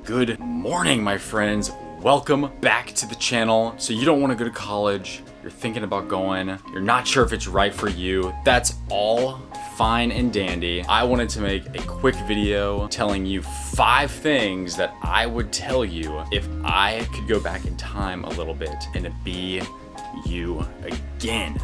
Good morning, my friends. Welcome back to the channel. So you don't want to go to college, you're thinking about going, you're not sure if it's right for you. That's all fine and dandy. I wanted to make a quick video telling you 5 things that I would tell you if I could go back in time a little bit and be you again.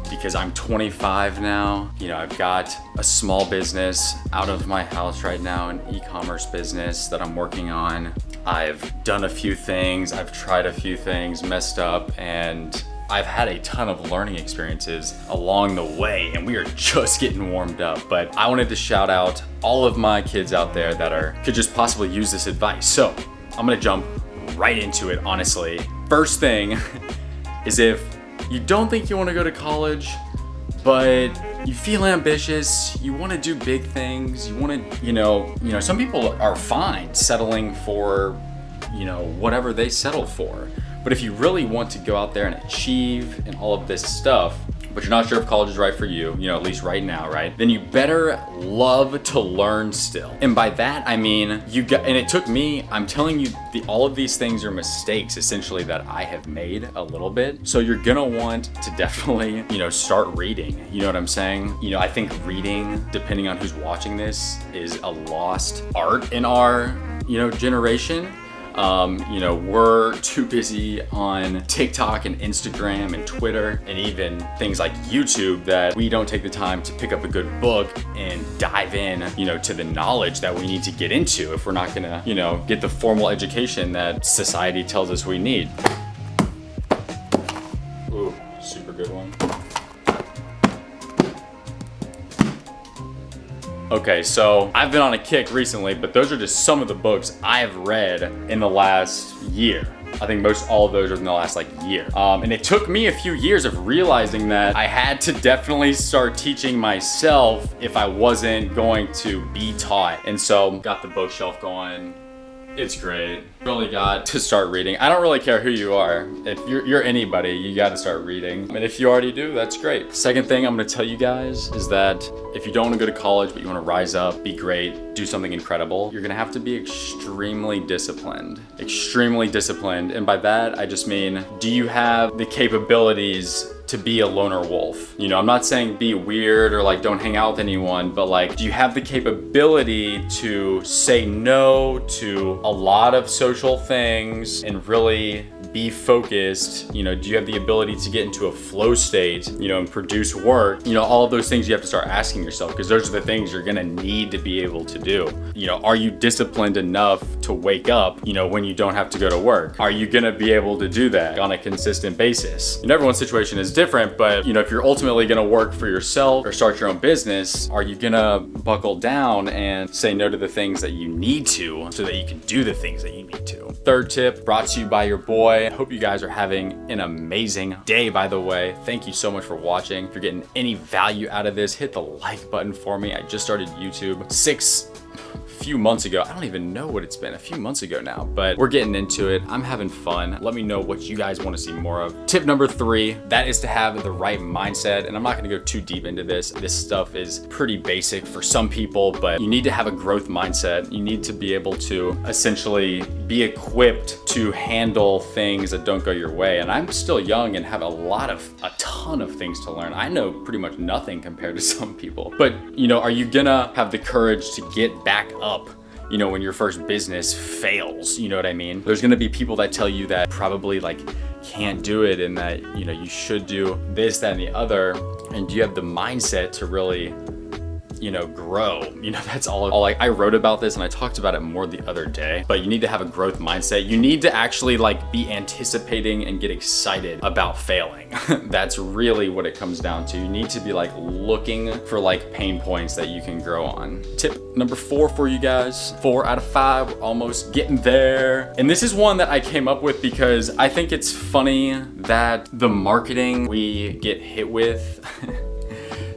Because I'm 25 now, I've got a small business out of my house right now, an e-commerce business that I'm working on. I've done a few things, I've tried a few things, messed up, and I've had a ton of learning experiences along the way, and we are just getting warmed up. But I wanted to shout out all of my kids out there that could just possibly use this advice. So I'm gonna jump right into it, honestly. First thing is, if you don't think you want to go to college, but you feel ambitious, you want to do big things, you want to, some people are fine settling for, whatever they settle for. But if you really want to go out there and achieve and all of this stuff, but you're not sure if college is right for you, at least right now, right? Then you better love to learn still. And by that, I mean, and it took me, I'm telling you, all of these things are mistakes, essentially, that I have made a little bit. So you're gonna want to definitely, start reading. You know what I'm saying? I think reading, depending on who's watching this, is a lost art in our, generation. We're too busy on TikTok and Instagram and Twitter and even things like YouTube that we don't take the time to pick up a good book and dive in, to the knowledge that we need to get into if we're not gonna, get the formal education that society tells us we need. Ooh, super good one. Okay, so I've been on a kick recently, but those are just some of the books I've read in the last year. I think most all of those are in the last year. And it took me a few years of realizing that I had to definitely start teaching myself if I wasn't going to be taught. And so got the bookshelf going. It's great. Really got to start reading. I don't really care who you are. If you're anybody, you got to start reading. And if you already do, that's great. Second thing I'm going to tell you guys is that if you don't want to go to college, but you want to rise up, be great, do something incredible, you're going to have to be extremely disciplined. Extremely disciplined. And by that, I just mean, do you have the capabilities to be a loner wolf? I'm not saying be weird or don't hang out with anyone, but do you have the capability to say no to a lot of social things and really be focused? Do you have the ability to get into a flow state, and produce work? All of those things you have to start asking yourself, because those are the things you're gonna need to be able to do. Are you disciplined enough to wake up, when you don't have to go to work? Are you gonna be able to do that on a consistent basis? Everyone's situation is different, but if you're ultimately gonna work for yourself or start your own business, are you gonna buckle down and say no to the things that you need to so that you can do the things that you need to? Third tip, brought to you by your boy. I hope you guys are having an amazing day, by the way. Thank you so much for watching. If you're getting any value out of this, hit the like button for me. I just started YouTube a few months ago. I don't even know what it's been, a few months ago now, but we're getting into it. I'm having fun. Let me know what you guys want to see more of. Tip number 3, that is to have the right mindset. And I'm not going to go too deep into this. This stuff is pretty basic for some people, but you need to have a growth mindset. You need to be able to essentially be equipped to handle things that don't go your way. And I'm still young and have a ton of things to learn. I know pretty much nothing compared to some people, but are you gonna have the courage to get back up when your first business fails? You know what I mean? There's gonna be people that tell you that probably can't do it, and that you should do this, that, and the other. And do you have the mindset to really grow? That's all I wrote about this, and I talked about it more the other day, but you need to have a growth mindset. You need to actually be anticipating and get excited about failing. That's really what it comes down to. You need to be looking for pain points that you can grow on. Tip number 4 for you guys, 4 out of 5, we're almost getting there. And this is one that I came up with because I think it's funny that the marketing we get hit with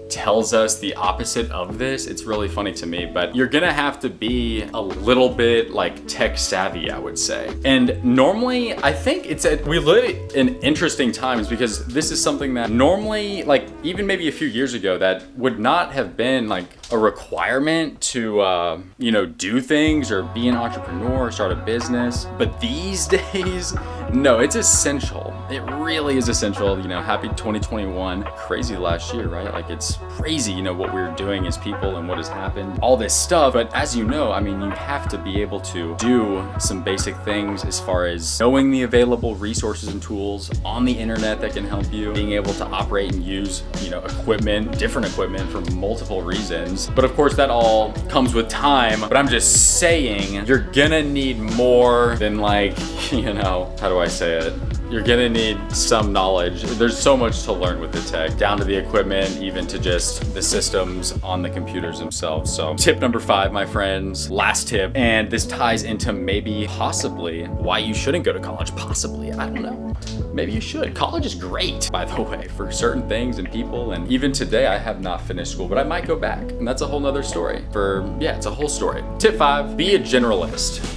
tells us the opposite of this. It's really funny to me, but you're gonna have to be a little bit tech savvy, I would say. And normally, I think we live in interesting times, because this is something that normally, even maybe a few years ago, that would not have been a requirement to, you know, do things or be an entrepreneur or start a business. But these days, no, it's essential. It really is essential. You know, happy 2021. Crazy last year, right? Like, it's crazy, you know, what we're doing as people and what has happened, all this stuff. But as you know, I mean, you have to be able to do some basic things as far as knowing the available resources and tools on the internet that can help you, being able to operate and use, you know, equipment, different equipment for multiple reasons. But of course, that all comes with time. But I'm just saying, you're gonna need more than, like, you know, how do I say it? You're gonna need some knowledge. There's so much to learn with the tech, down to the equipment, even to just the systems on the computers themselves. So tip number 5, my friends, last tip, and this ties into maybe possibly why you shouldn't go to college. Possibly, I don't know. Maybe you should. College is great, by the way, for certain things and people. And even today, I have not finished school, but I might go back. And that's a whole nother story. It's a whole story. Tip 5, be a generalist.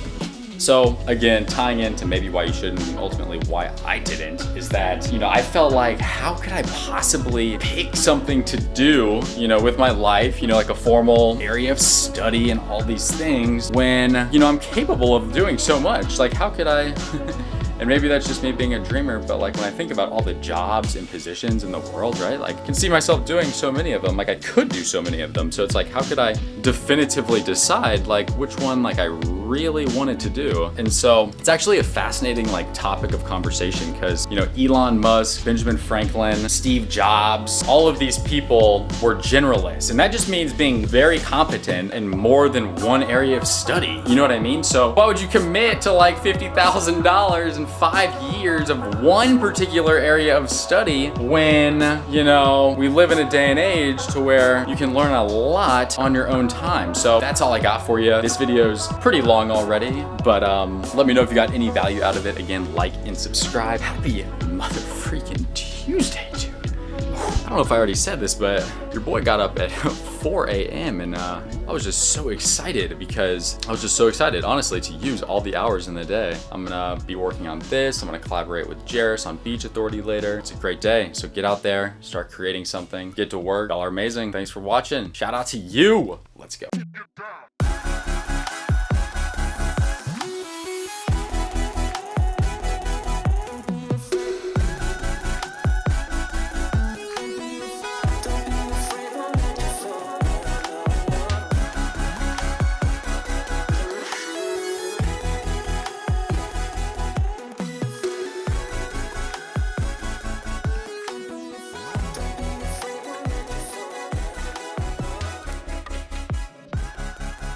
So again, tying into maybe why you shouldn't and ultimately why I didn't, is that, you know, I felt like, how could I possibly pick something to do, you know, with my life, you know, like a formal area of study and all these things when, you know, I'm capable of doing so much. Like, how could I? And maybe that's just me being a dreamer, but like when I think about all the jobs and positions in the world, right? Like, I can see myself doing so many of them. Like, I could do so many of them. So it's like, how could I definitively decide like which one like I really wanted to do? And so it's actually a fascinating like topic of conversation because, you know, Elon Musk, Benjamin Franklin, Steve Jobs, all of these people were generalists. And that just means being very competent in more than one area of study. You know what I mean? So why would you commit to like $50,000 and 5 years of one particular area of study when, you know, we live in a day and age to where you can learn a lot on your own time. So that's all I got for you. This video's pretty long already, but let me know if you got any value out of it. Again, like and subscribe. Happy mother freaking Tuesday, dude. I don't know if I already said this, but your boy got up at 4 a.m. and I was just so excited because I was just so excited, honestly, to use all the hours in the day. I'm gonna be working on this. I'm gonna collaborate with Jairus on Beach Authority later. It's a great day. So get out there, start creating something, get to work. Y'all are amazing. Thanks for watching. Shout out to you. Let's go.